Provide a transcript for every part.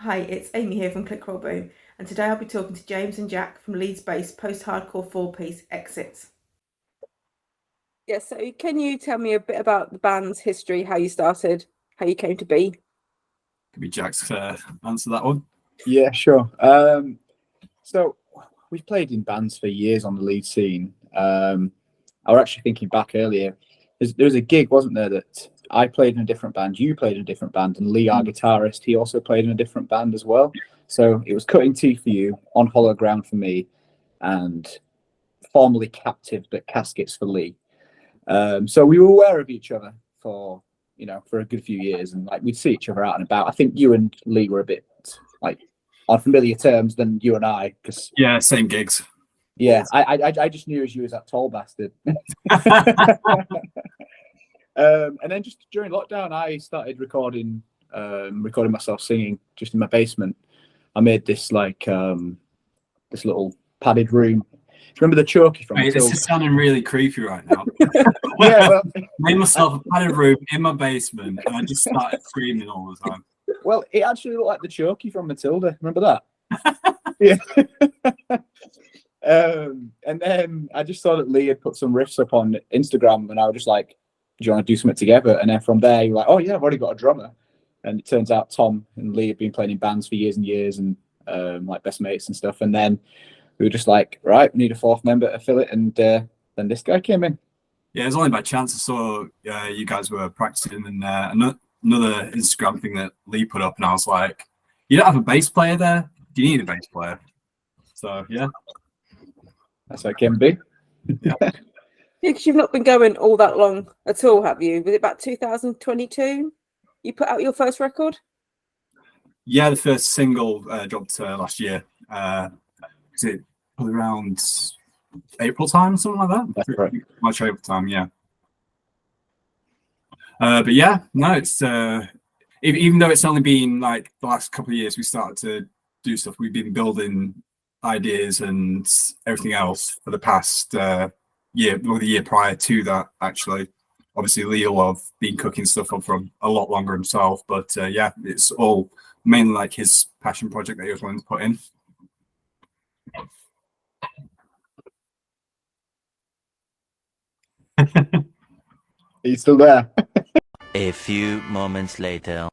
Hi, it's Amy here from Click Roll Boom, and today I'll be talking to James and Jack from Leeds-based post-hardcore four-piece EXTS. Yeah, so can you tell me a bit about the band's history, how you started, how you came to be? Could be Jack's answer that one. Yeah, sure. So we've played in bands for years on the Leeds scene. I was actually thinking back earlier. There was a gig, wasn't there, that I played in a different band, you played in a different band, and Lee, our guitarist, he also played in a different band as well. So it was Cutting Teeth for you, On Hollow Ground for me, and formerly Captive but Caskets for Lee. So we were aware of each other for a good few years, and like we'd see each other out and about. I think you and Lee were a bit like on familiar terms than you and I, because same gigs. Yeah, I just knew as you as that tall bastard. And then just during lockdown, I started recording myself singing just in my basement. I made this this little padded room. Remember the chokey from This is sounding really creepy right now. Yeah, well, made myself a padded room in my basement, and I just started screaming all the time. Well, it actually looked like the chokey from Matilda. Remember that? Yeah. And then I just saw that Lee had put some riffs up on Instagram, and I was just like, "Do you want to do something together?" And then from there, you're like, "Oh yeah, I've already got a drummer." And it turns out Tom and Lee had been playing in bands for years and years, and like best mates and stuff. And then we were just like, "Right, we need a fourth member to fill it." And then this guy came in. Yeah, it was only by chance I saw you guys were practicing, and another Instagram thing that Lee put up, and I was like, "You don't have a bass player there? Do you need a bass player?" So yeah. That's how it came to be. Yeah, because you've not been going all that long at all, have you? Was it about 2022 you put out your first record? Yeah, the first single dropped last year. Was it probably around April time, something like that? That's right. March, April time, yeah. But yeah, no, it's even though it's only been like the last couple of years we started to do stuff, we've been building ideas and everything else for the past year, or the year prior to that, actually. Obviously, Leo have been cooking stuff up for a lot longer himself, but yeah, it's all mainly like his passion project that he was wanting to put in. Are you still there? A few moments later.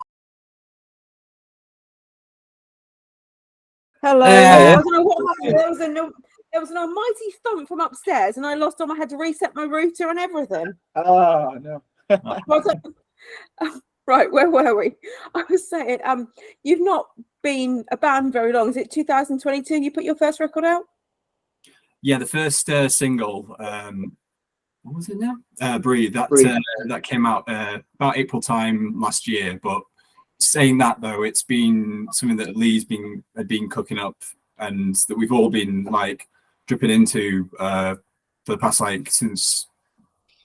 Hello. I don't know what happened. There was an almighty thump from upstairs, and I lost on. I had to reset my router and everything. Oh no. Right, where were we? I was saying, you've not been a band very long. Is it 2022 you put your first record out? Yeah, the first single, what was it now? Breathe. That came out about April time last year. But saying that though, it's been something that Lee's had been cooking up, and that we've all been like dripping into for the past since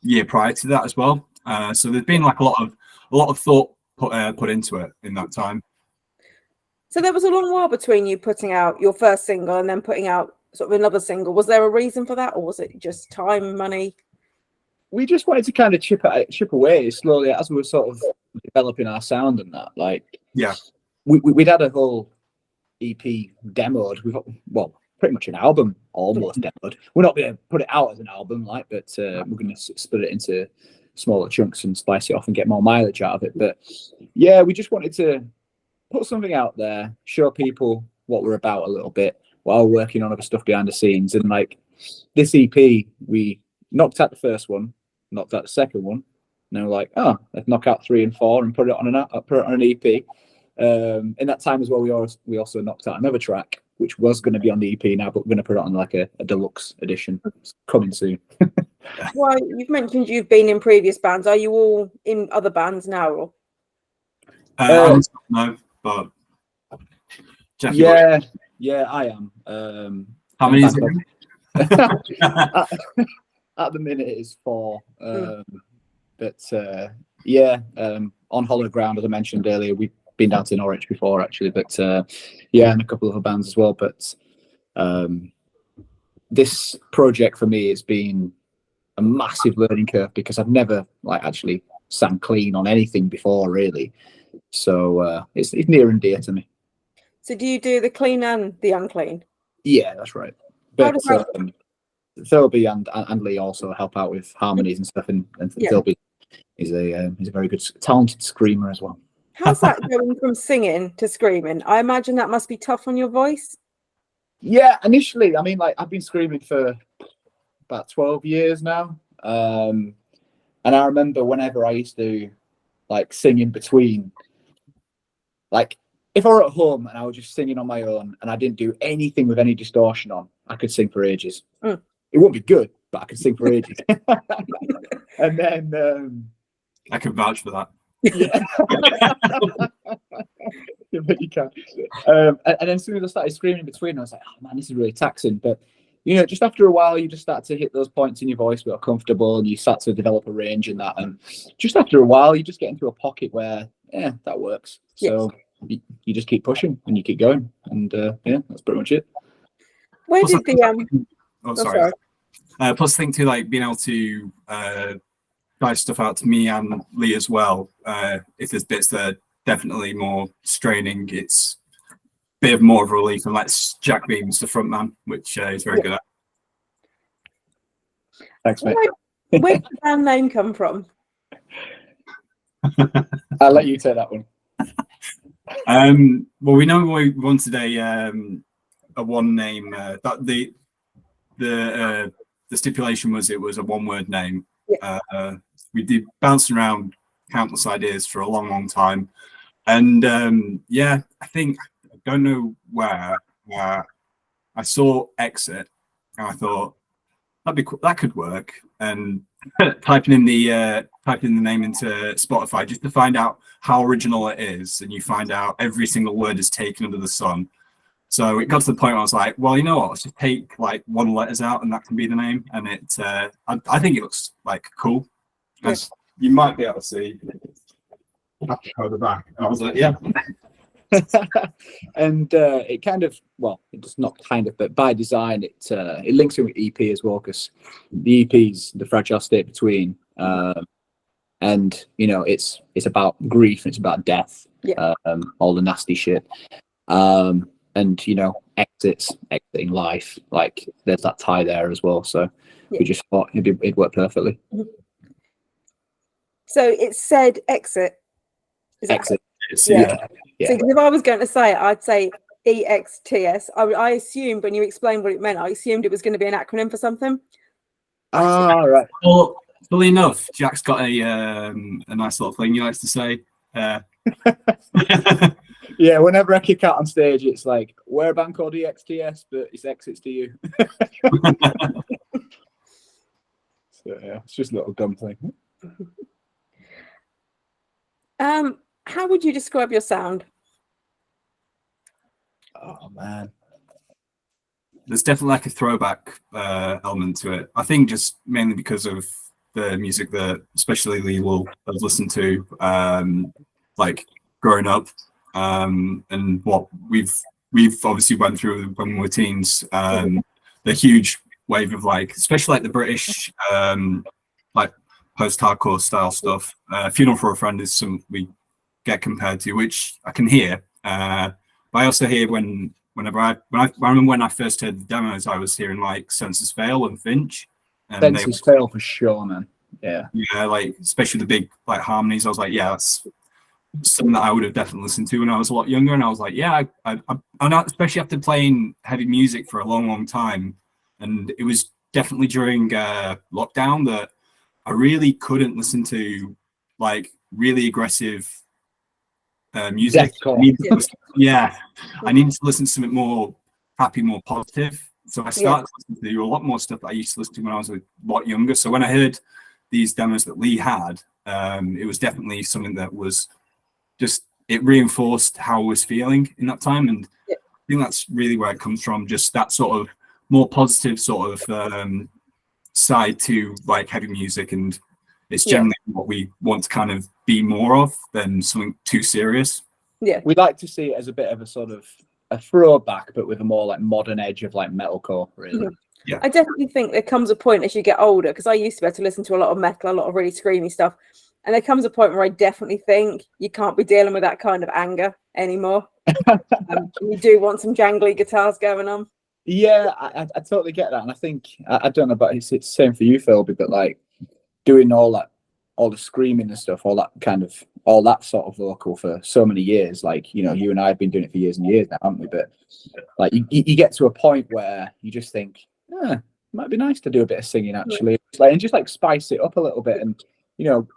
year prior to that as well. So there's been like a lot of thought put into it in that time. So there was a long while between you putting out your first single and then putting out sort of another single. Was there a reason for that, or was it just time, money? We just wanted to kind of chip away slowly as we were sort of developing our sound and that. Like, yeah, we'd had a whole EP demoed. We've got, well, pretty much an album almost demoed. We're not going to put it out as an album, but we're going to split it into smaller chunks and spice it off and get more mileage out of it. But yeah, we just wanted to put something out there, show people what we're about a little bit while working on other stuff behind the scenes. And like this EP, we knocked out the first one, knocked out the second one. And we're like, oh, let's knock out 3 and 4 and put it on an EP. In that time as well, we also knocked out another track, which was going to be on the EP now, but we're going to put it on like a deluxe edition. It's coming soon. Well, you've mentioned you've been in previous bands. Are you all in other bands now? Or? No, but Jackie, yeah, I am. How many is it? At the minute it's 4. But yeah, on Hollow Ground, as I mentioned earlier, we've been down to Norwich before actually, but yeah, and a couple of other bands as well. But this project for me has been a massive learning curve because I've never actually sang clean on anything before, really. So it's near and dear to me. So do you do the clean and the unclean? Yeah, that's right. How But does that? Thirlby and Lee also help out with harmonies and stuff, and Yeah. Thirlby is a very good, talented screamer as well. How's that going from singing to screaming? I imagine that must be tough on your voice. Yeah, initially, I mean, like I've been screaming for about 12 years now, and I remember whenever I used to like sing in between, like if I were at home and I was just singing on my own and I didn't do anything with any distortion on, I could sing for ages. Mm. It wouldn't be good, but I could sing for ages. And then I can vouch for that. yeah, yeah, but you can. And then as soon as I started screaming in between, I was like, oh man, this is really taxing. But you know, just after a while, you just start to hit those points in your voice where you're comfortable and you start to develop a range in that. And just after a while, you just get into a pocket where, yeah, that works. So you just keep pushing and you keep going. And yeah, that's pretty much it. Where Plus, did the sorry. Plus, I think too, like being able to try stuff out to me and Lee as well. If there's bits that are definitely more straining, it's a bit of more of a relief, and lets Jack Beams the front man, which he's very good at. Thanks, mate. Where did the band name come from? I'll let you take that one. Well, we know we wanted a one name. That the stipulation was it was a one-word name. Yeah. We did bouncing around countless ideas for a long time, and yeah, I think I don't know where I saw Exit, and I thought that could work, and typing in the name into Spotify just to find out how original it is, and you find out every single word is taken under the sun. So it got to the point where I was like, well, you know what, let's just take like one letters out and that can be the name. And it I think it looks like cool. As you might be able to see at the back. And I was like, yeah. And it kind of, well, it's not kind of, but by design, it links in with EP as well, because the EP's the fragile state between, and you know, it's about grief and it's about death, all the nasty shit, and you know, exiting life, like there's that tie there as well. So we just thought it'd work perfectly. So it said exit. Is that Exit. Yeah. So if I was going to say it, I'd say EXTS. I assumed when you explained what it meant, I assumed it was going to be an acronym for something. Ah, right. Well, fully enough, Jack's got a nice little thing he likes to say. Yeah, whenever I kick out on stage, it's like, we're a band called EXTS, but it's exits to you. So yeah, it's just a little dumb thing. How would you describe your sound? Oh man, there's definitely like a throwback element to it. I think just mainly because of the music that especially Lee will have listened to, like growing up, and what we've obviously went through when we were teens. The huge wave of like, especially like the British, like post-hardcore style stuff. Funeral for a Friend is some we get compared to, which I can hear. But I also hear whenever I remember when I first heard the demos, I was hearing like Senses Fail and Finch. And Senses Fail for sure, man. Yeah, like especially the big like harmonies. I was like, yeah, that's something that I would have definitely listened to when I was a lot younger. And I was like, yeah, I'm not, especially after playing heavy music for a long time. And it was definitely during lockdown that I really couldn't listen to like really aggressive music. I needed to listen to something more happy, more positive. So I started listening to a lot more stuff that I used to listen to when I was a lot younger. So when I heard these demos that Lee had, it was definitely something that was just, it reinforced how I was feeling in that time. And I think that's really where it comes from, just that sort of more positive sort of side to like heavy music. And it's generally what we want to kind of be more of than something too serious. Yeah, we like to see it as a bit of a sort of a throwback, but with a more like modern edge of like metalcore, really. Yeah, I definitely think there comes a point as you get older, because I used to be able to listen to a lot of metal, a lot of really screamy stuff, And there comes a point where I definitely think you can't be dealing with that kind of anger anymore. You do want some jangly guitars going on. Yeah, I totally get that, and I think I don't know about it's the same for you, Philby, but like doing all the screaming and stuff, all that sort of vocal for so many years. Like, you know, you and I have been doing it for years and years now, haven't we? But like you get to a point where you just think, it might be nice to do a bit of singing actually, and just like spice it up a little bit. And you know,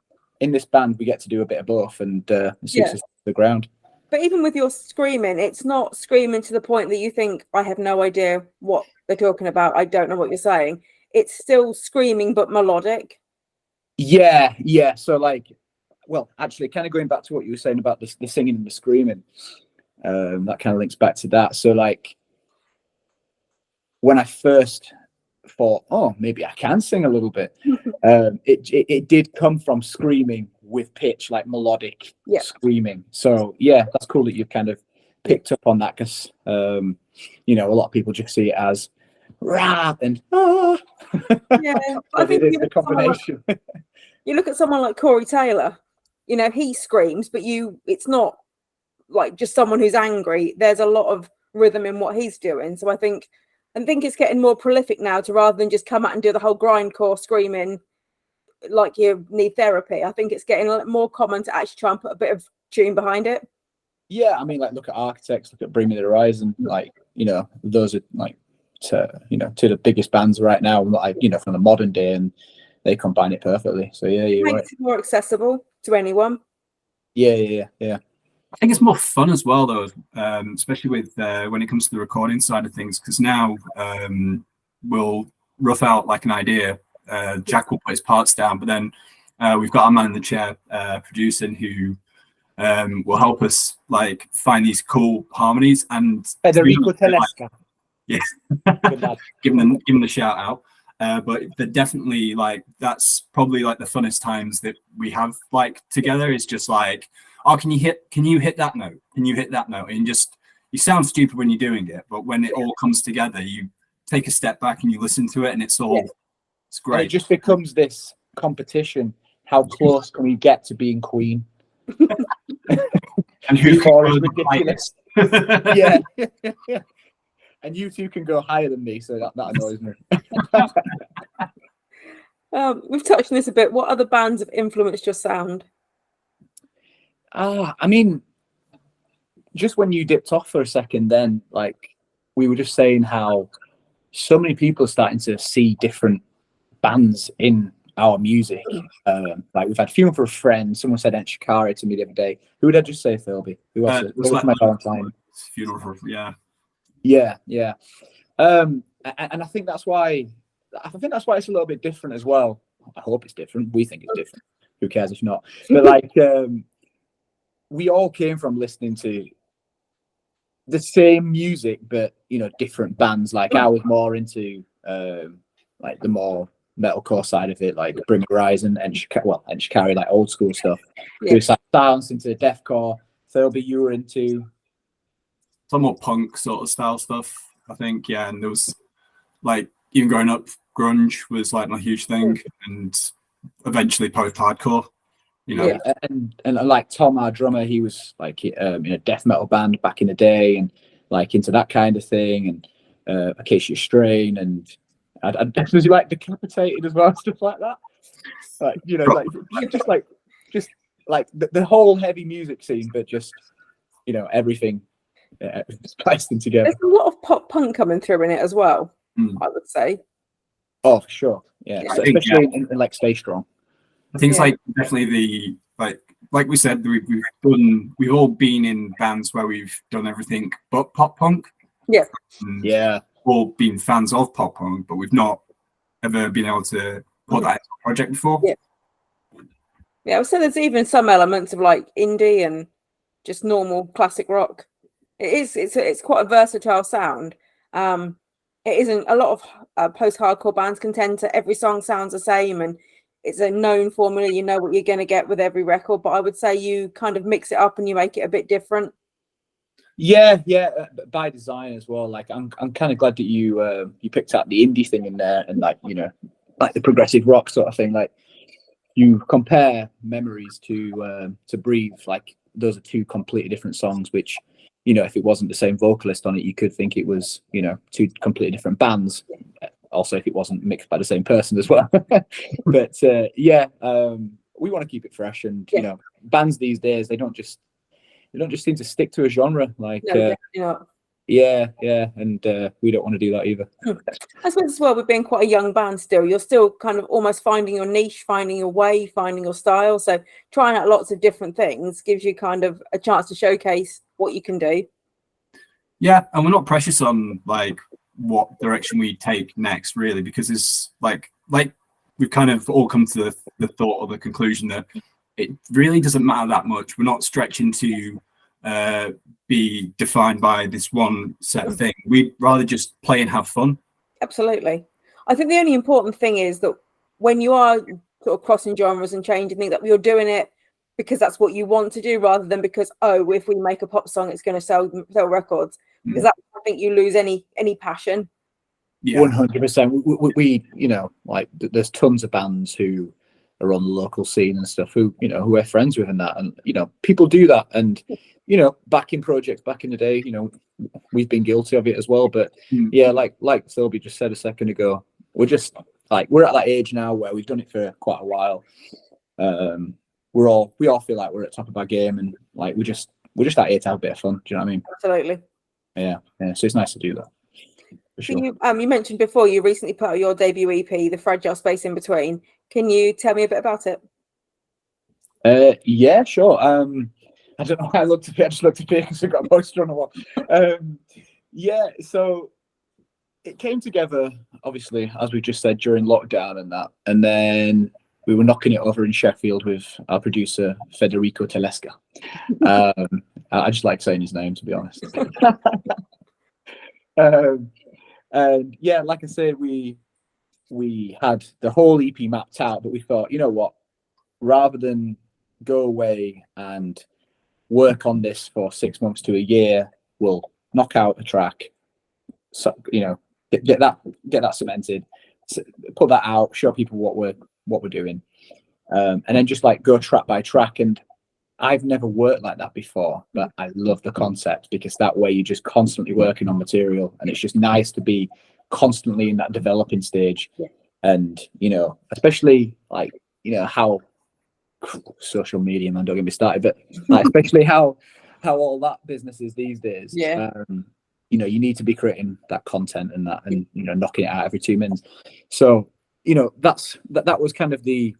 in this band we get to do a bit of both, and it suits us to the ground. But even with your screaming, it's not screaming to the point that you think, I have no idea what they're talking about. I don't know what you're saying. It's still screaming, but melodic. Yeah. So like, well, actually, kind of going back to what you were saying about the singing and the screaming, that kind of links back to that. So like, when I first thought, oh, maybe I can sing a little bit, it did come from screaming with pitch, like melodic screaming. So yeah, that's cool that you've kind of picked up on that, because you know, a lot of people just see it as rap and Yeah, I think it is the combination. You look at someone like Corey Taylor, you know, he screams, but it's not like just someone who's angry. There's a lot of rhythm in what he's doing. So I think it's getting more prolific now, to rather than just come out and do the whole grindcore screaming like you need therapy. I think it's getting a little more common to actually try and put a bit of tune behind it. Yeah, I mean, like, look at Architects, look at Bring Me the Horizon. Like, you know, those are like two of the biggest bands right now, like, you know, from the modern day, and they combine it perfectly. So yeah, you're right. Makes it more accessible to anyone. Yeah. I think it's more fun as well, though, especially with when it comes to the recording side of things, because now we'll rough out like an idea. Jack will put his parts down, but then we've got our man in the chair producing, who will help us like find these cool harmonies. And Federico Telesca. Yes, give them the shout out. But they're definitely like, that's probably like the funnest times that we have like together, is just like, oh, can you hit that note? Can you hit that note? And just, you sound stupid when you're doing it, but when it all comes together, you take a step back and you listen to it, and it's all it's great. And it just becomes this competition. How close can we get to being Queen? And who is ridiculous. Yeah. And you two can go higher than me, so that annoys me. We've touched on this a bit. What other bands have influenced your sound? I mean, just when you dipped off for a second, then like we were just saying how so many people are starting to see different bands in our music. Like we've had Funeral for a Friend. Someone said Ent Shikari to me the other day. Who did I just say, Philby? Who else? It was like my Valentine. Funeral for, yeah. And I think that's why it's a little bit different as well. I hope it's different. We think it's different. Who cares if not? But like, we all came from listening to the same music, but you know, different bands. Like I was more into like the more metalcore side of it, like Bring Me the Horizon and Shikari, like old school stuff. There's like Silence into deathcore. Philby, you were into some more punk sort of style stuff, I think. Yeah, and there was like, even growing up, grunge was like my huge thing, and eventually post-hardcore. You know, yeah, and like Tom, our drummer, he was like in a death metal band back in the day, and like into that kind of thing, and Acacia Strain, and does he like Decapitated as well, stuff like that? Like, you know, like just like the whole heavy music scene, but just, you know, everything spliced in together. There's a lot of pop punk coming through in it as well. I would say. Oh, for sure, yeah. So especially in like Stay Strong. I think it's like definitely the like we said, we've all been in bands where we've done everything but pop punk. Yeah. All been fans of pop punk, but we've not ever been able to put that into a project before. Yeah, I would say there's even some elements of like indie and just normal classic rock. It's quite a versatile sound. It isn't a lot of post-hardcore bands can tend to, every song sounds the same and it's a known formula. You know what you're going to get with every record, but I would say you kind of mix it up and you make it a bit different. Yeah, by design as well. Like I'm kind of glad that you picked out the indie thing in there, and like, you know, like the progressive rock sort of thing. Like you compare Memories to Breathe, like those are two completely different songs, which, you know, if it wasn't the same vocalist on it, you could think it was, you know, two completely different bands. Also, if it wasn't mixed by the same person as well. But we want to keep it fresh, and you know, bands these days, they don't just seem to stick to a genre. Like, No, definitely not. and we don't want to do that either. I suppose as well, with being quite a young band still, you're still kind of almost finding your niche, finding your way, finding your style. So trying out lots of different things gives you kind of a chance to showcase what you can do. Yeah, and we're not precious on like what direction we take next, really, because it's like we've kind of all come to the thought or the conclusion that it really doesn't matter that much. We're not stretching to be defined by this one set thing. We'd rather just play and have fun. Absolutely. I think the only important thing is that when you are sort of crossing genres and changing things, that you're doing it because that's what you want to do, rather than because, oh, if we make a pop song, it's going to sell records. Because that, I think you lose any passion. Yeah, 100%. We you know, like there's tons of bands who are on the local scene and stuff who, you know, who we're friends with and that, and you know, people do that, and you know, backing projects back in the day, you know, we've been guilty of it as well. But yeah, like Philby just said a second ago, we're just like, we're at that age now where we've done it for quite a while. We all feel like we're at the top of our game, and like we're just out here to have a bit of fun. Do you know what I mean? Absolutely. Yeah. So it's nice to do that. For sure. You mentioned before you recently put out your debut EP, The Fragile Space in Between. Can you tell me a bit about it? Yeah, sure. I don't know why I looked at it. I just looked at it because I got a poster on the wall. Yeah, so it came together, obviously, as we just said, during lockdown and that. And then we were knocking it over in Sheffield with our producer, Federico Telesca. I just like saying his name, to be honest. And yeah, like I said, we had the whole EP mapped out, but we thought, you know what, rather than go away and work on this for 6 months to a year, we'll knock out a track, so, you know, get that cemented, put that out, show people what we're doing, and then just like go track by track. And I've never worked like that before, but I love the concept, because that way you're just constantly working on material, and it's just nice to be constantly in that developing stage. And you know, especially like, you know, how social media, man, don't get me started, but like, especially how all that business is these days. You know, you need to be creating that content and that, and you know, knocking it out every 2 minutes. So you know, that was kind of the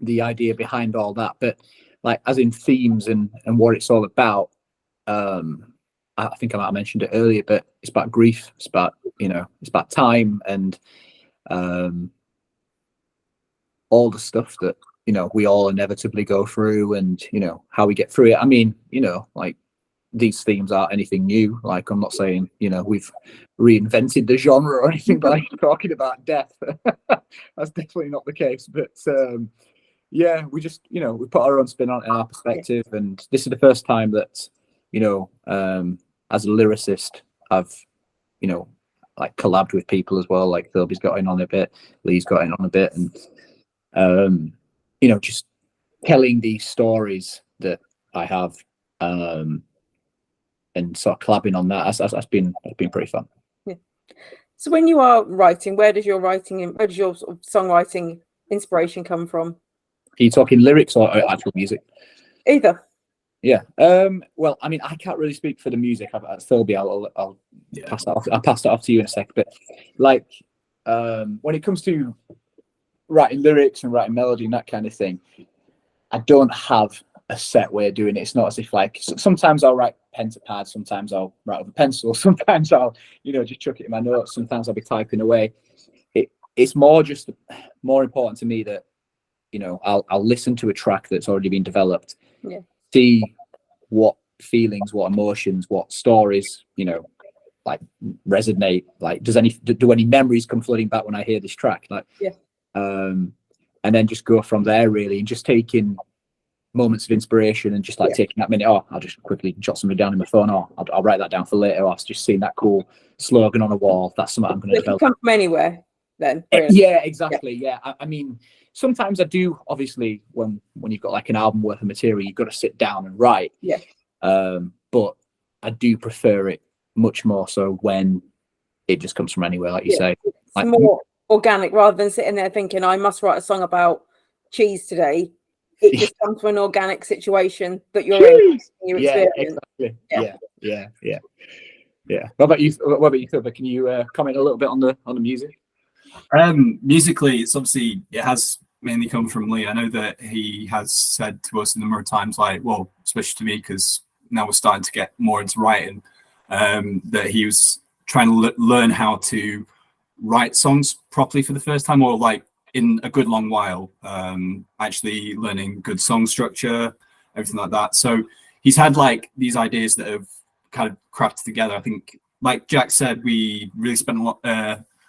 idea behind all that. But like, as in themes and what it's all about, I think I might have mentioned it earlier, but it's about grief, it's about, you know, it's about time, and all the stuff that, you know, we all inevitably go through, and you know, how we get through it. I mean, you know, like, these themes aren't anything new. Like, I'm not saying, you know, we've reinvented the genre or anything by talking about death. That's definitely not the case. But yeah, we just, you know, we put our own spin on it, our perspective, and this is the first time that, you know, as a lyricist, I've, you know, like collabed with people as well. Like Philby's got in on a bit, Lee's got in on a bit, and you know, just telling these stories that I have, and sort of collabing on that. That's been pretty fun. Yeah. So when you are writing, where does your sort of songwriting inspiration come from? Are you talking lyrics or actual music? Either. Yeah. Well, I mean, I can't really speak for the music. Philby, I'll pass that off. I'll pass that off to you in a sec. But like, when it comes to writing lyrics and writing melody and that kind of thing, I don't have a set way of doing it. It's not as if, like, sometimes I'll write pen to pad, sometimes I'll write with a pencil, sometimes I'll, you know, just chuck it in my notes, sometimes I'll be typing away. It's more important to me that, you know, I'll listen to a track that's already been developed, see what feelings, what emotions, what stories, you know, like resonate. Like, do any memories come flooding back when I hear this track? Like, and then just go from there, really, and just taking moments of inspiration and just like taking that minute. Oh, I'll just quickly jot something down in my phone, or I'll write that down for later. Or I've just seen that cool slogan on a wall. That's something I'm going to develop. It can come from anywhere, then. Really. Yeah, exactly. Yeah. I mean, sometimes I do, obviously, when you've got like an album worth of material, you've got to sit down and write. Yeah. But I do prefer it much more so when it just comes from anywhere, like you say. It's Like, more organic rather than sitting there thinking, I must write a song about cheese today. It just comes from an organic situation that you're in, your experience. Exactly. Yeah. What about you, Philippa? Can you comment a little bit on the music? Musically, it has mainly come from Lee. I know that he has said to us a number of times, like, well, especially to me, because now we're starting to get more into writing, that he was trying to learn how to write songs properly for the first time, or like in a good long while, actually learning good song structure, everything like that. So he's had like these ideas that have kind of crafted together. I think, like Jack said, we really spent a lot.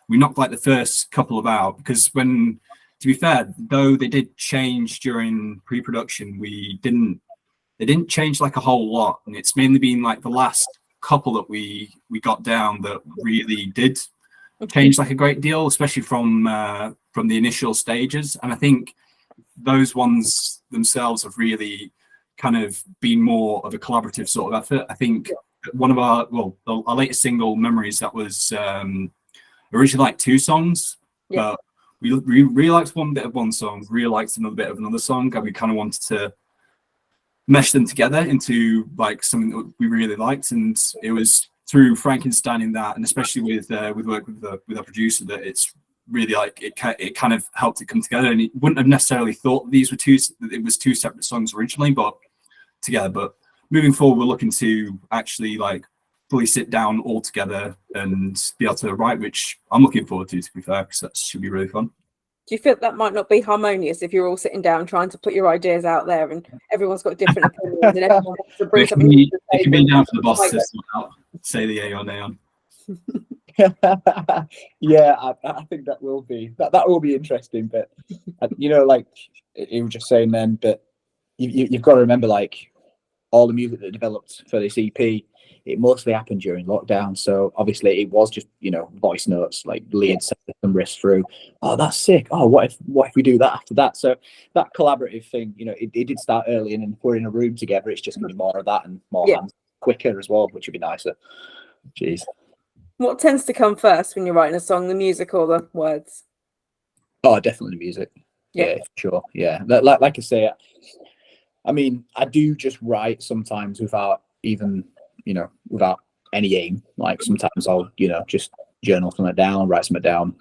We knocked like the first couple of out, because when, to be fair, though they did change during pre-production, they didn't change like a whole lot, and it's mainly been like the last couple that we got down that really did change like a great deal, especially from the initial stages. And I think those ones themselves have really kind of been more of a collaborative sort of effort. I think one of our latest single, Memories, that was originally like 2 songs, but we really liked one bit of one song, really liked another bit of another song, and we kind of wanted to mesh them together into like something that we really liked. And it was through Frankensteining that, and especially with work with our producer, that it's really like it kind of helped it come together. And it wouldn't have necessarily thought it was 2 separate songs originally, but together. But moving forward, we're looking to actually like fully sit down all together and be able to write, which I'm looking forward to be fair, because that should be really fun. Do you feel that might not be harmonious if you're all sitting down trying to put your ideas out there and everyone's got different opinions and everyone wants to bring something to the table? It can be down for the boss to sort out, say the yay or nay on. Yeah, I think that will be interesting. But like you were just saying then, but you've got to remember, like, all the music that developed for this EP, it mostly happened during lockdown. So obviously it was just voice notes, like Lee had sent some riffs through. Oh, that's sick. Oh, what if we do that after that? So that collaborative thing, it did start early, and if we're in a room together, it's just going to be more of that and more hands quicker as well, which would be nicer. Jeez. What tends to come first when you're writing a song, the music or the words? Oh, definitely the music. Yeah, for sure. Yeah, like I say, I mean, I do just write sometimes without even, without any aim. Like sometimes I'll, just journal something down, write something down.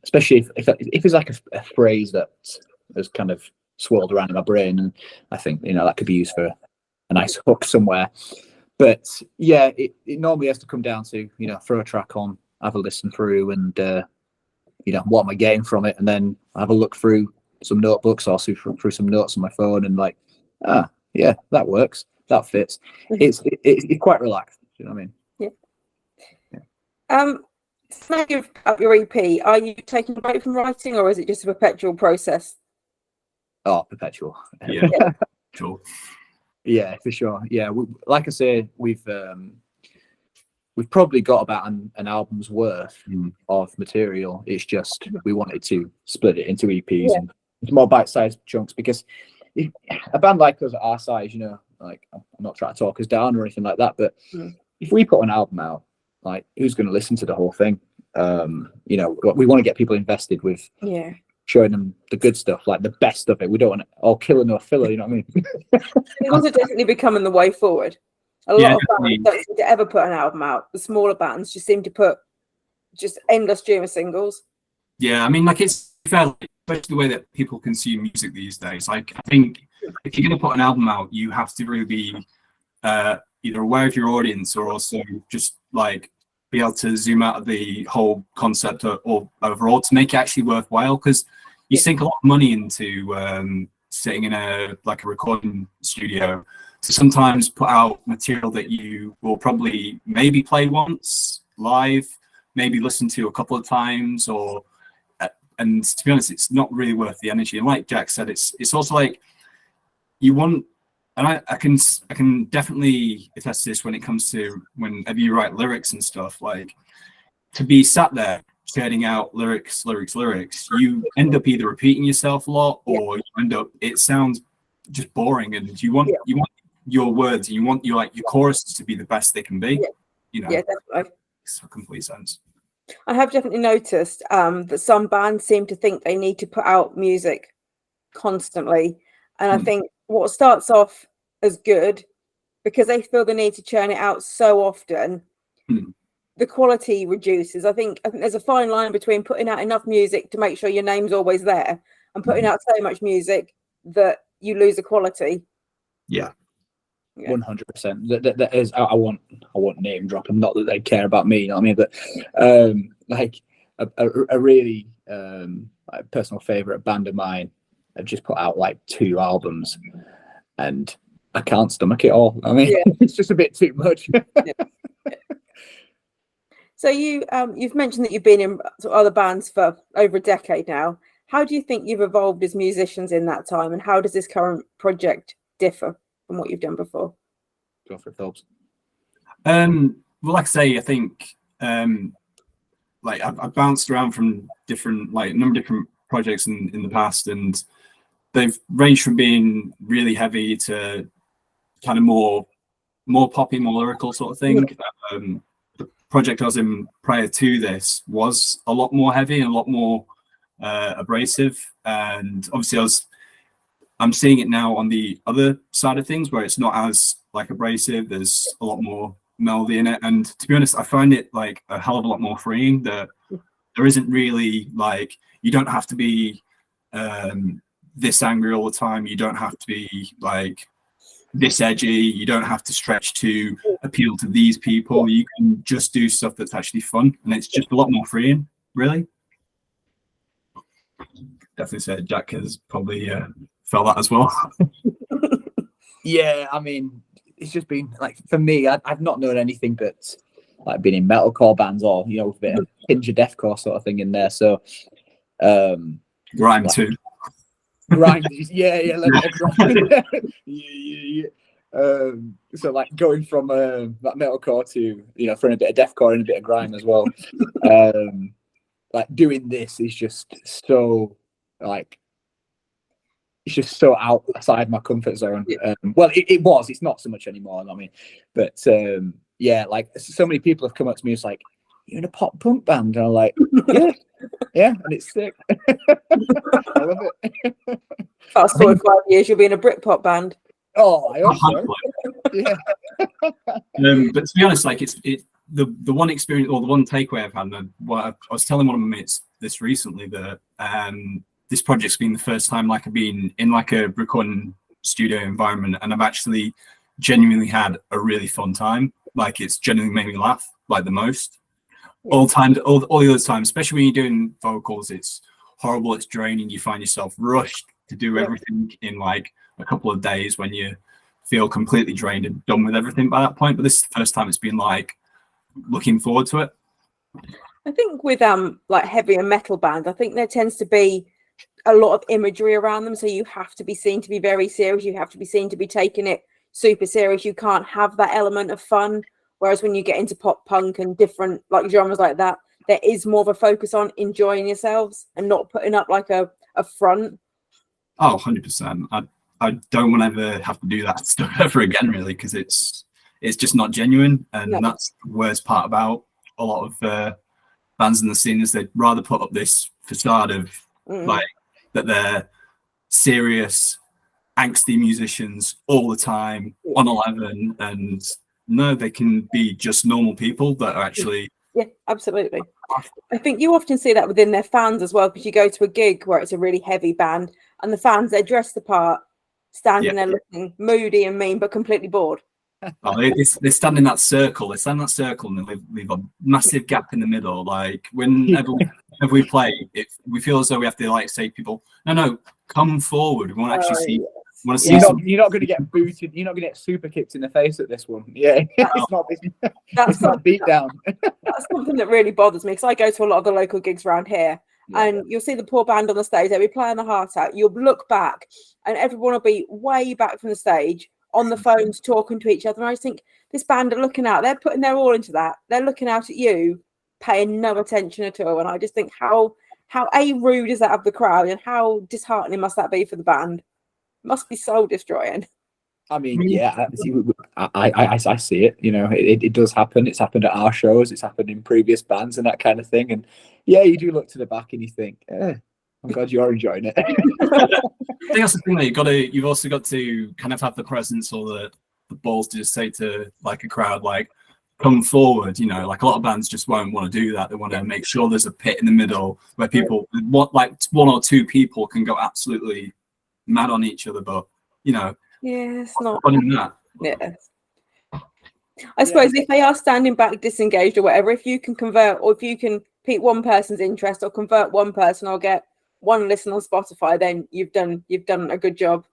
Especially if it's like a phrase that has kind of swirled around in my brain, and I think that could be used for a nice hook somewhere. But yeah, it normally has to come down to throw a track on, have a listen through, and what am I getting from it, and then have a look through some notebooks or through some notes on my phone, and like, yeah, that works, that fits. It's quite relaxed. You know what I mean? Yeah. So you've up your EP. Are you taking a break from writing, or is it just a perpetual process? Oh, perpetual. Yeah, sure. Yeah, for sure. Yeah, like I say, we've probably got about an album's worth of material. It's just we wanted to split it into EPs and more bite-sized chunks, because if a band like us at our size, like, I'm not trying to talk us down or anything like that, but if we put an album out, like, who's going to listen to the whole thing? We want to get people invested with showing them the good stuff, like the best of it. We don't want it all killer no filler, you know what I mean? Things are definitely becoming the way forward. A lot of bands don't seem to ever put an album out. The smaller bands just seem to put just endless stream of singles. Yeah, I mean, like, it's fair, especially the way that people consume music these days. Like, I think if you're going to put an album out, you have to really be either aware of your audience, or also just like be able to zoom out of the whole concept or overall to make it actually worthwhile, because you sink a lot of money into sitting in a recording studio to sometimes put out material that you will probably maybe play once live, maybe listen to a couple of times, and to be honest, it's not really worth the energy. And like Jack said, it's also like you want, and I can definitely attest to this when it comes to whenever you write lyrics and stuff, like, to be sat there churning out lyrics, you end up either repeating yourself a lot, or you end up, it sounds just boring, and you want your words, you want your choruses to be the best they can be. You know, definitely. Makes complete sense. I have definitely noticed that some bands seem to think they need to put out music constantly, and I think what starts off as good, because they feel the need to churn it out so often, the quality reduces. I think there's a fine line between putting out enough music to make sure your name's always there, and putting out so much music that you lose the quality. 100%. That is, I want name dropping. Not that they care about me, you know what I mean? But like a really like personal favorite band of mine have just put out like 2 albums, and I can't stomach it all. I mean, it's just a bit too much. So you've mentioned that you've been in other bands for over a decade now. How do you think you've evolved as musicians in that time, and how does this current project differ from what you've done before? Go for it, Phillips. Well, like I say, I think like I've bounced around from different, like a number of different projects in the past, and they've ranged from being really heavy to kind of more poppy, more lyrical sort of thing. The project I was in prior to this was a lot more heavy and a lot more abrasive, and obviously I'm seeing it now on the other side of things, where it's not as like abrasive. There's a lot more melody in it, and to be honest, I find it like a hell of a lot more freeing. That there isn't really, like, you don't have to be this angry all the time. You don't have to be like this edgy. You don't have to stretch to appeal to these people. You can just do stuff that's actually fun, and it's just a lot more freeing, really. Definitely said Jack has probably felt that as well. Yeah, I mean, it's just been like, for me, I've not known anything but like being in metalcore bands, or, you know, with a bit of hinge of deathcore sort of thing in there. So Grime too. Grime, yeah, let so like going from that metalcore to, you know, throwing a bit of deathcore and a bit of grime as well. Like doing this is just so, like, it's just so outside my comfort zone. Well, it's not so much anymore, I mean, but yeah, like so many people have come up to me, it's like, you're in a pop punk band, and I'm like, yeah, and it's sick. I love it. Fast forward 5 years, you'll be in a Britpop band. Oh, I hope so. Yeah. But to be honest, like it's the one experience, or the one takeaway I've had, and what I was telling one of my mates this recently, that this project's been the first time like I've been in like a recording studio environment, and I've actually genuinely had a really fun time. Like, it's genuinely made me laugh like the most. All the other times, especially when you're doing vocals, it's horrible, it's draining. You find yourself rushed to do everything in like a couple of days when you feel completely drained and done with everything by that point. But this is the first time it's been like looking forward to it. I think with like heavier metal bands, I think there tends to be a lot of imagery around them, so you have to be seen to be very serious. You have to be seen to be taking it super serious. You can't have that element of fun. Whereas when you get into pop punk and different like genres like that, there is more of a focus on enjoying yourselves and not putting up like a front. Oh, 100%. I don't want to ever have to do that stuff ever again, really, because it's just not genuine, and that's the worst part about a lot of bands in the scene, is they'd rather put up this facade of like that they're serious, angsty musicians all the time on 11, and no, they can be just normal people that are actually. Yeah, absolutely. I think you often see that within their fans as well, because you go to a gig where it's a really heavy band and the fans, they're dressed the part, standing there looking moody and mean, but completely bored. Oh, they stand in that circle. They stand in that circle, and they leave a massive gap in the middle. Like whenever we play, we feel as though we have to like say to people, no, come forward. We want to actually see. Want to see you're not going to get booted. You're not going to get super kicked in the face at this one. Yeah, it's not beat down. That's something that really bothers me, because I go to a lot of the local gigs around here, and you'll see the poor band on the stage. They'll be playing the heart out. You'll look back, and everyone will be way back from the stage on the phones talking to each other. And I just think, this band are looking out. They're putting their all into that. They're looking out at you paying no attention at all. And I just think how rude is that of the crowd, and how disheartening must that be for the band? It must be soul destroying. I mean, yeah, I see it. You know, it does happen. It's happened at our shows. It's happened in previous bands and that kind of thing. And yeah, you do look to the back and you think, I'm glad you're enjoying it. I think that's the thing that you've also got to kind of have the presence or the balls to just say to like a crowd, like, come forward. You know, like a lot of bands just won't want to do that. They want to make sure there's a pit in the middle where people, like one or two people can go absolutely mad on each other. But, you know, yeah, it's not fun in that. Yeah. I suppose if they are standing back, disengaged or whatever, if you can convert, or if you can pique one person's interest or convert one person or get one listen on Spotify, then you've done a good job.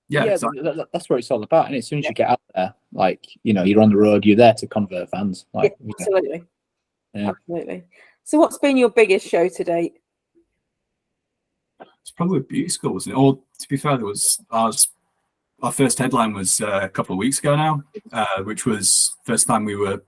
Yeah, exactly. That's what it's all about. And as soon as you get out there, like, you know, you're on the road, you're there to convert fans. Like, absolutely. Yeah. Absolutely. So what's been your biggest show to date? It's probably Beauty School, wasn't it? Or to be fair, there was our first headline was a couple of weeks ago now, which was first time we were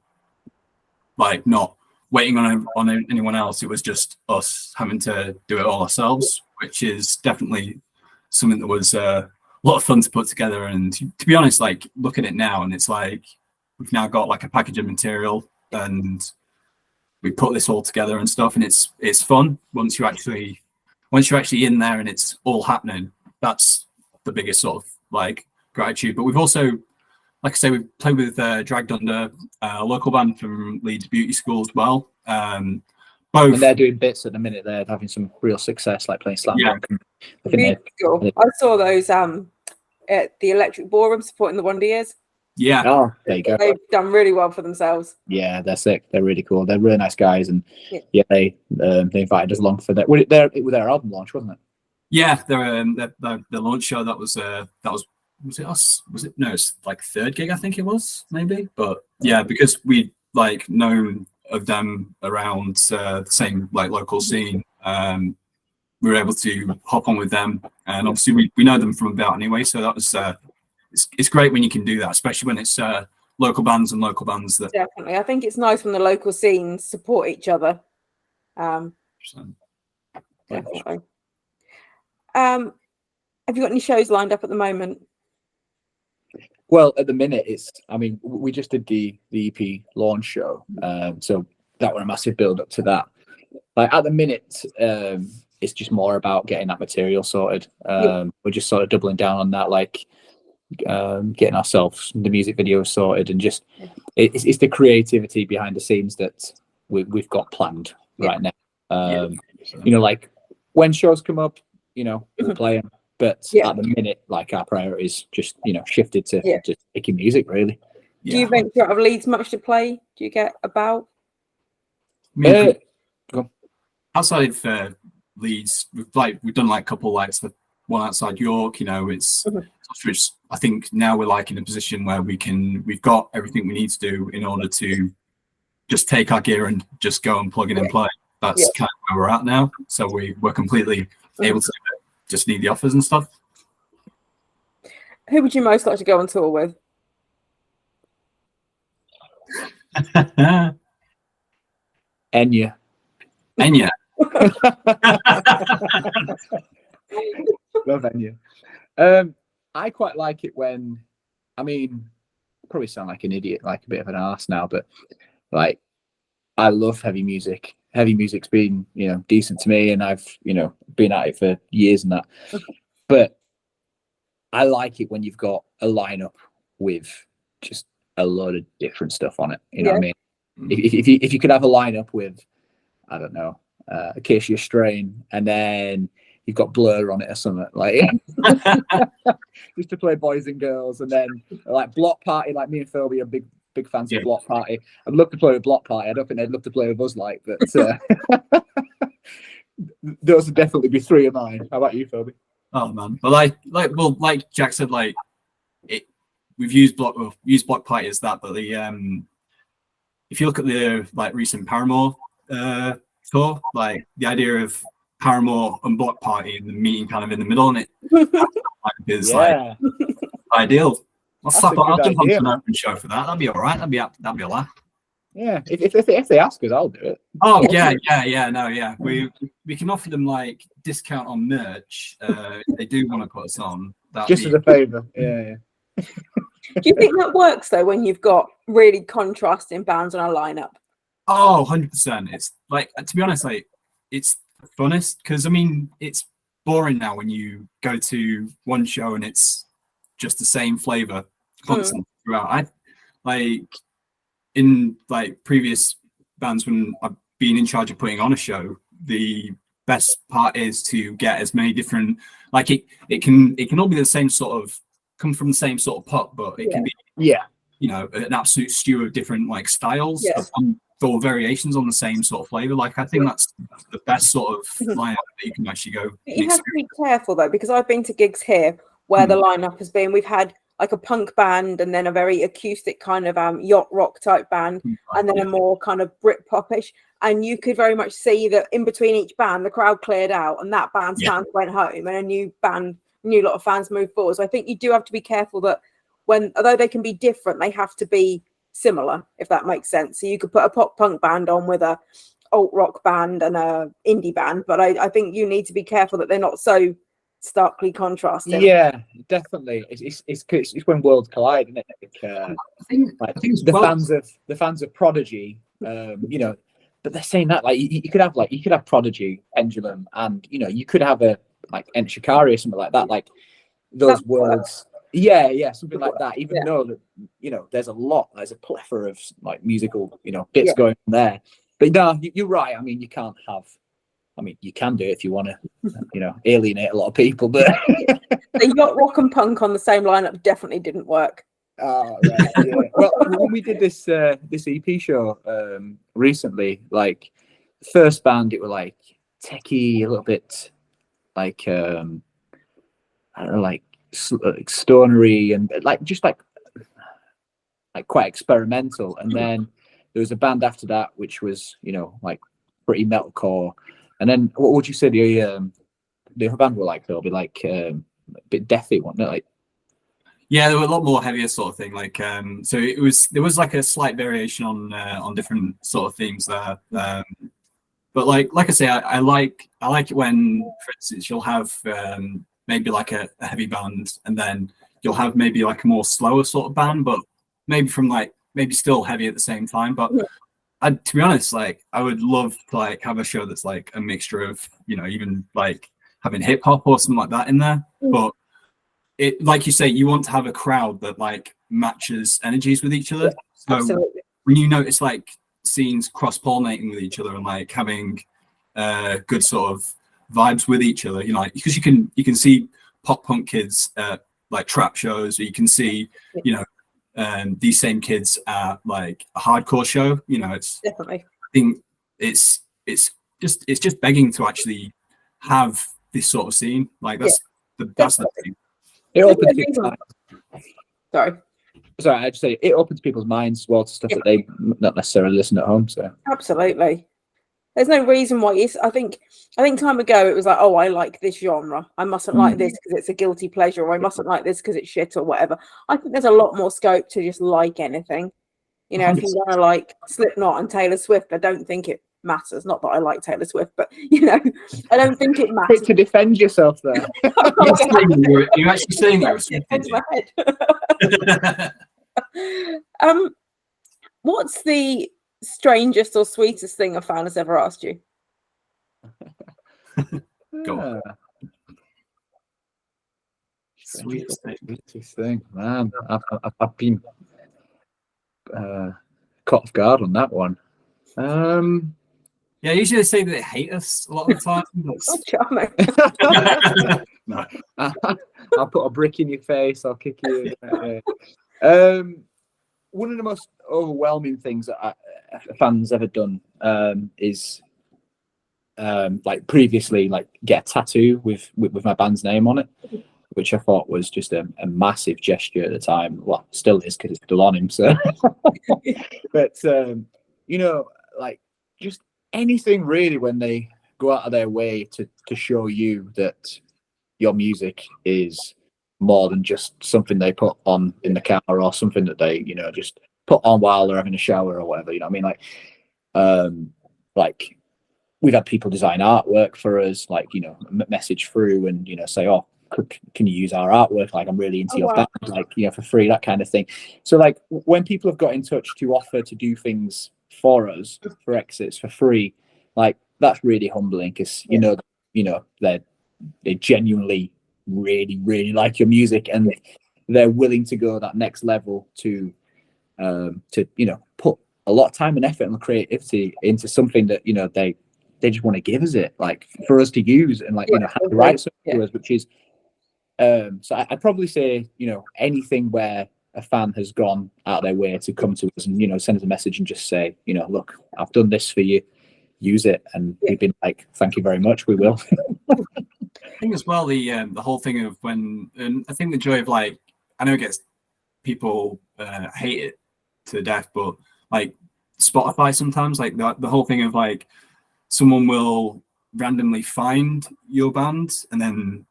like not waiting on anyone else. It was just us having to do it all ourselves, which is definitely something that was a lot of fun to put together. And to be honest, like look at it now, and it's like we've now got like a package of material, and we put this all together and stuff, and it's fun once you're actually in there and it's all happening. That's the biggest sort of like gratitude. But we've also, like I say, we've played with Dragged Under, a local band from Leeds Beauty School as well. Both, and they're doing bits at the minute. They're having some real success, like playing slam dunk. Cool. I saw those at the Electric Ballroom supporting the Wonder Years. Yeah. Oh, there you go. They've done really well for themselves. Yeah, they're sick. They're really cool. They're really nice guys, and they invited us along for that. It was their album launch, wasn't it? Yeah, the launch show that was it us? Was it? No, it's like third gig, I think it was, maybe. But yeah, because we like known of them around the same like local scene, we were able to hop on with them, and obviously we know them from about anyway. So that was it's great when you can do that, especially when it's local bands that definitely. I think it's nice when the local scenes support each other. Definitely. Have you got any shows lined up at the moment? Well, at the minute, we just did the EP launch show, so that was a massive build up to that. Like at the minute, it's just more about getting that material sorted. We're just sort of doubling down on that, like getting ourselves the music videos sorted, and just it's the creativity behind the scenes that we've got planned right now. You know, like when shows come up, you know, we'll play them. But at the minute, like our priorities just, you know, shifted to just making music, really. Do you venture out of Leeds much to play? Do you get about? Outside of Leeds, we've done like a couple lights. The one outside York, you know, it's I think now we're like in a position where we've got everything we need to do in order to just take our gear and just go and plug in and play. That's kind of where we're at now. So we're completely able to do it. Just need the offers and stuff. Who would you most like to go on tour with? Enya. Love Enya. I quite like it when, probably sound like an idiot, like a bit of an arse now, but like I love heavy music. Heavy music's been, you know, decent to me, and I've, you know, been at it for years and that. But I like it when you've got a lineup with just a load of different stuff on it. You know what I mean? If you could have a lineup with, I don't know, Acacia Strain, and then you've got Blur on it or something, like just to play boys and girls, and then like Block Party, like me and Philby are big fans of Block Party. I'd love to play with Block Party. I don't think they'd love to play with us, like, but those would definitely be three of mine. How about you, Philby? Oh man, but like Jack said, like we've used Block Party as that, but the if you look at the like recent Paramore tour, like the idea of Paramore and Block Party and the meeting kind of in the middle, and it is like ideal. I'll jump on an open show for that. That'd be all right. That'd be a laugh. Yeah, if they ask us, I'll do it. Oh yeah. No, yeah. We can offer them like discount on merch if they do want to put us on. Just as a favour. Yeah. Do you think that works though when you've got really contrasting bands on a lineup? Oh, 100%. It's like, to be honest, like it's the funnest because I mean it's boring now when you go to one show and it's just the same flavor constantly throughout. I like in like previous bands when I've been in charge of putting on a show, the best part is to get as many different like it can all be the same sort of come from the same sort of pot, but it can be you know an absolute stew of different like styles or variations on the same sort of flavor. Like I think that's the best sort of lineup that you can actually go. You have to be careful though, because I've been to gigs here where the lineup has been, we've had like a punk band and then a very acoustic kind of yacht rock type band and then a more kind of Britpopish, and you could very much see that in between each band the crowd cleared out and that band's fans went home and a new lot of fans moved forward. So I think you do have to be careful that although they can be different, they have to be similar, if that makes sense. So you could put a pop punk band on with a alt rock band and a indie band, but I think you need to be careful that they're not so starkly contrasting. Yeah, definitely. It's when worlds collide, isn't it? Like the fans of Prodigy, you know, but they're saying that like you could have Prodigy, Pendulum, and you know you could have a like Ent Shikari or something like that. Like those worlds. Yeah, something like that. Even though that you know there's a plethora of like musical bits going on there. But no, you're right. I mean, you can't have. I mean, you can do it if you want to, alienate a lot of people. But the yacht rock and punk on the same lineup definitely didn't work. Oh, right, yeah. Well, when we did this EP show recently, like first band, it were like techie, a little bit like I don't know, like stonery and like just like quite experimental. And then there was a band after that which was like pretty metalcore. And then what would you say the other band were like? They'll be like a bit deathy, wasn't it? Like yeah, they were a lot more heavier sort of thing. Like so there was like a slight variation on different sort of themes there. But like I say, I like it when, for instance, you'll have maybe like a heavy band, and then you'll have maybe like a more slower sort of band, but maybe still heavy at the same time. But to be honest, like I would love to like have a show that's like a mixture of even like having hip hop or something like that in there. But it, like you say, you want to have a crowd that like matches energies with each other. So absolutely. When you notice like scenes cross-pollinating with each other and like having good sort of vibes with each other, like because you can see pop punk kids at like trap shows, or you can see these same kids at like a hardcore show. It's definitely. I think it's just begging to actually have this sort of scene. Like that's the thing. It opens people's minds. Sorry, I just say it opens people's minds as well to stuff that they not necessarily listen at home. So absolutely, there's no reason why. I think time ago it was like, oh, I like this genre, I mustn't like this because it's a guilty pleasure, or I mustn't like this because it's shit or whatever. I think there's a lot more scope to just like anything. If you're gonna like Slipknot and Taylor Swift, I don't think it matters. Not that I like Taylor Swift, but I don't think it matters. To defend yourself there. You're actually saying that. What's the strangest or sweetest thing a fan has ever asked you? Go on. Sweetest thing, man. I've been caught off guard on that one. Yeah, usually they say that they hate us a lot of the time. Oh, charming. No. I'll put a brick in your face. I'll kick you. One of the most overwhelming things that a fan's ever done is like previously like get a tattoo with my band's name on it, which I thought was just a massive gesture at the time. Well, still is because it's still on him. So, but like just anything really when they go out of their way to show you that your music is more than just something they put on in the car or something that they just put on while they're having a shower or whatever. You know what I mean? Like we've had people design artwork for us, like, you know, message through and, you know, say, oh, can you use our artwork? Like, I'm really into your band, like, you know, for free, that kind of thing. So like when people have got in touch to offer to do things for us, for Exits, for free, like that's really humbling, because you know they genuinely really like your music, and they're willing to go that next level to you know, put a lot of time and effort and creativity into something that, you know, they just want to give us it, like for us to use and like, you know, have the right to us, which is so I'd probably say, you know, anything where a fan has gone out of their way to come to us and, you know, send us a message and just say, you know, look, I've done this for you, use it, and we've been like, thank you very much, we will. I think as well the whole thing of when, and I think the joy of, like, I know it gets people hate it to death, but like Spotify sometimes, like the whole thing of like someone will randomly find your band and then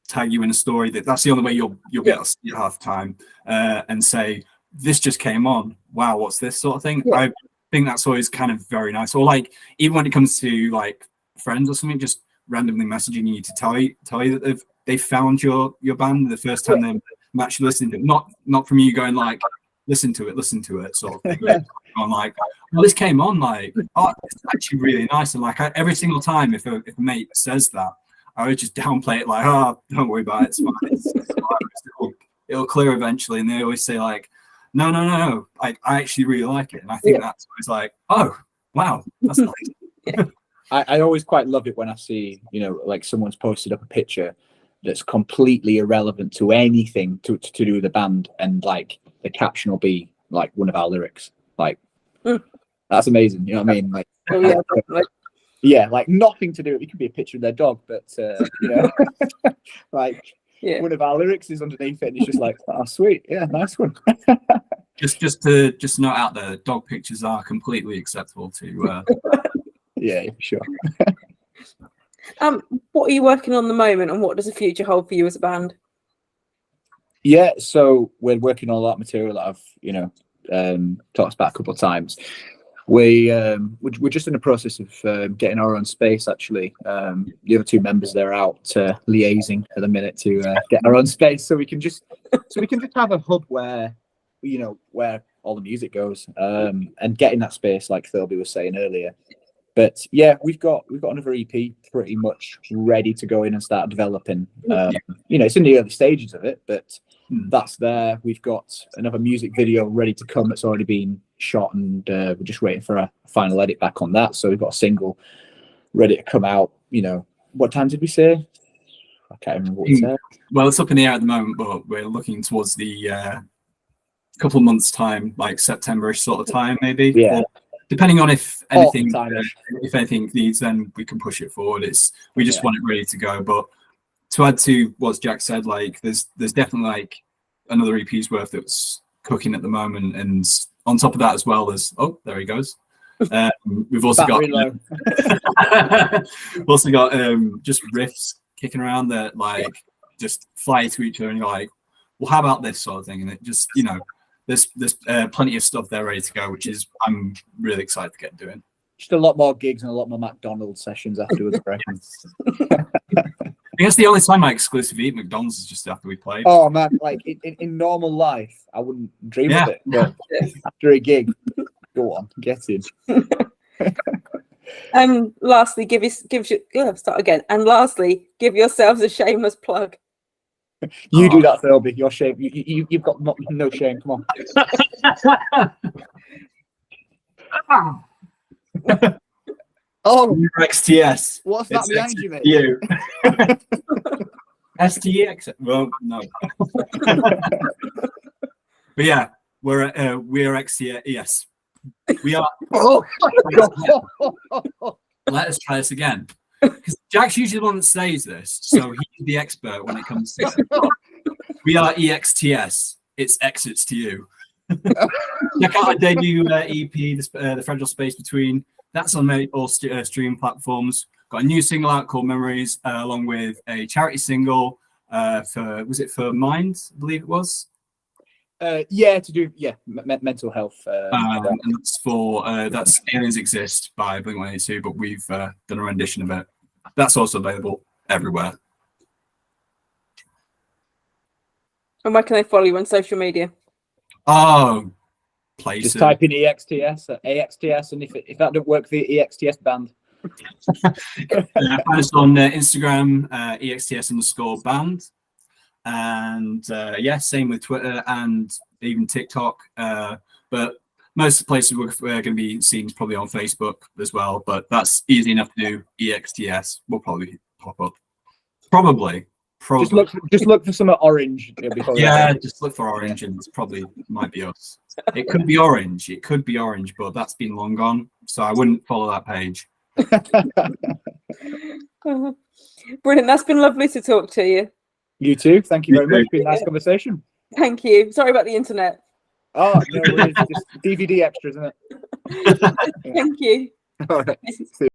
tag you in a story, that's the only way you'll be able to see it half the time, and say, this just came on, wow, what's this, sort of thing. I think that's always kind of very nice. Or like even when it comes to like friends or something, just randomly messaging you to tell you that they found your band the first time they actually listened to it, not from you going like, listen to it sort of thing. On like, well, this came on, like, oh, it's actually really nice. And like every single time if a mate says that, I would just downplay it, like, oh, don't worry about it, it's fine. It's fine. It'll clear eventually. And they always say like, no, I actually really like it. And I think that's always like, oh wow, that's nice. I always quite love it when I see, you know, like someone's posted up a picture that's completely irrelevant to anything to do with the band, and like the caption will be like one of our lyrics. Like that's amazing, you know what I mean? Like, yeah, like nothing to do. It could be a picture of their dog, but you know, like one of our lyrics is underneath it, and it's just like, oh, sweet, yeah, nice one. just to note out there, dog pictures are completely acceptable to. Yeah, for sure. What are you working on at the moment, and what does the future hold for you as a band? Yeah, so we're working on a lot of material that I've, you know, talked about a couple of times. We're just in the process of getting our own space. Actually, the other two members, they're out liaising at the minute to get our own space, so we can just have a hub where, you know, where all the music goes, and getting that space, like Thirlby was saying earlier. But yeah, we've got another EP pretty much ready to go in and start developing. You know, it's in the early stages of it, but that's there. We've got another music video ready to come that's already been shot, and we're just waiting for a final edit back on that. So we've got a single ready to come out. You know, what time did we say? I can't remember what we said. Well, it's up in the air at the moment, but we're looking towards the couple of months' time, like September-ish sort of time, maybe. Yeah. Or, depending on if anything needs, then we can push it forward. We just want it ready to go. But to add to what Jack said, like there's definitely like another EP's worth that's cooking at the moment, and on top of that as well, there's there he goes. We've also got just riffs kicking around that like just fly to each other, and you're like, well, how about this sort of thing? And it just, you know, there's plenty of stuff there ready to go, which is I'm really excited to get doing. Just a lot more gigs and a lot more McDonald's sessions afterwards, I reckon. I guess the only time I exclusively eat McDonald's is just after we play. Oh man, like in normal life, I wouldn't dream of it. But after a gig, go on, get in. Lastly, give yourselves a shameless plug. You do that, Thirlby. You're shame. You've got no shame. Come on. Oh, EXTS. What's that behind you, mate? You. STX. Well, no. But yeah, we're EXTS. Yes, we are. Oh, Let us try this again. Because Jack's usually the one that says this, so he's the expert when it comes to it. We are EXTS. It's exits to you. Check out our debut EP, The Fragile Space Between. That's on all streaming platforms. Got a new single out called Memories, along with a charity single for Mind, I believe it was. Yeah, to do mental health. And that's for that's Aliens Exist by Blink-182, but we've done a rendition of it. That's also available everywhere. And where can they follow you on social media? Oh, places. Just type in EXTS, AXTS, and if that don't work, the EXTS band. Find us on Instagram, EXTS_band, and yeah, same with Twitter and even TikTok. But most of the places we're going to be seen is probably on Facebook as well. But that's easy enough to do. EXTS will probably pop up. Probably. Just look for some orange. Yeah, just look for orange, and it's probably might be us. It could be orange. It could be orange, but that's been long gone. So I wouldn't follow that page. Brilliant. That's been lovely to talk to you. You too. Thank you very much. It's been a nice conversation. Thank you. Sorry about the internet. Oh, no worries. Just DVD extras, isn't it? Thank you. All right. See you.